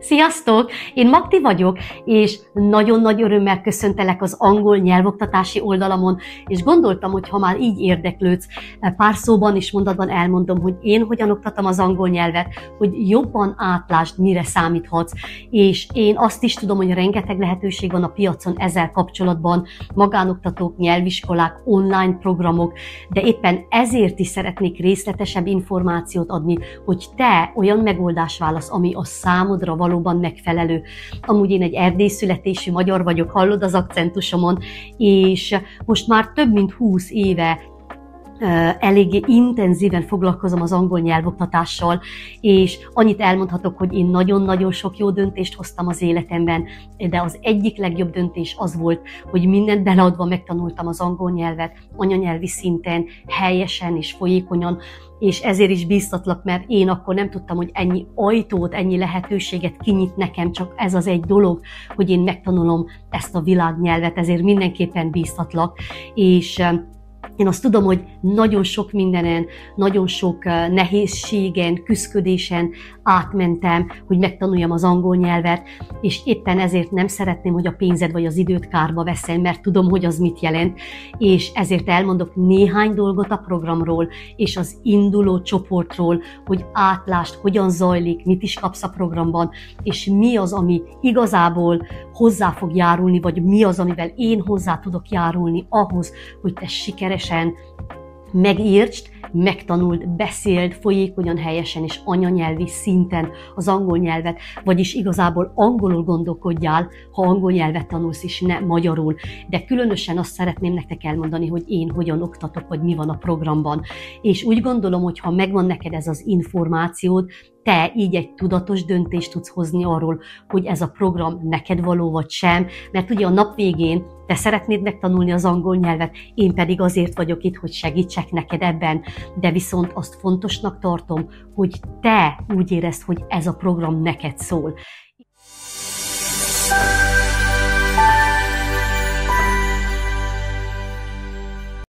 Sziasztok! Én Magdi vagyok, és nagyon nagy örömmel köszöntelek az angol nyelvoktatási oldalamon, és gondoltam, hogy ha már így érdeklődsz, pár szóban és mondatban elmondom, hogy én hogyan oktatom az angol nyelvet, hogy jobban átlásd, mire számíthatsz, és én azt is tudom, hogy rengeteg lehetőség van a piacon ezzel kapcsolatban, magánoktatók, nyelviskolák, online programok, de éppen ezért is szeretnék részletesebb információt adni, hogy te olyan megoldást válasz, ami a számodra valóban megfelelő. Amúgy én egy erdélyi születésű magyar vagyok, hallod az akcentusomon, és most már több mint 20 éve eléggé intenzíven foglalkozom az angol nyelvoktatással, és annyit elmondhatok, hogy én nagyon-nagyon sok jó döntést hoztam az életemben, de az egyik legjobb döntés az volt, hogy mindent beleadva megtanultam az angol nyelvet, anyanyelvi szinten, helyesen és folyékonyan, és ezért is bíztatlak, mert én akkor nem tudtam, hogy ennyi ajtót, ennyi lehetőséget kinyit nekem, csak ez az egy dolog, hogy én megtanulom ezt a világnyelvet, ezért mindenképpen bíztatlak, és én azt tudom, hogy nagyon sok mindenen, nagyon sok nehézségen, küszködésen átmentem, hogy megtanuljam az angol nyelvet, és éppen ezért nem szeretném, hogy a pénzed vagy az időt kárba veszel, mert tudom, hogy az mit jelent, és ezért elmondok néhány dolgot a programról, és az induló csoportról, hogy átlásd, hogyan zajlik, mit is kapsz a programban, és mi az, ami igazából hozzá fog járulni, vagy mi az, amivel én hozzá tudok járulni ahhoz, hogy te sikeresen megértsd, megtanuld, beszéld folyékonyan, helyesen és anyanyelvi szinten az angol nyelvet, vagyis igazából angolul gondolkodjál, ha angol nyelvet tanulsz, és ne magyarul. De különösen azt szeretném nektek elmondani, hogy én hogyan oktatok, vagy mi van a programban. És úgy gondolom, hogy ha megvan neked ez az információd, te így egy tudatos döntést tudsz hozni arról, hogy ez a program neked való vagy sem, mert ugye a nap végén te szeretnéd megtanulni az angol nyelvet, én pedig azért vagyok itt, hogy segítsek neked ebben, de viszont azt fontosnak tartom, hogy te úgy érezd, hogy ez a program neked szól.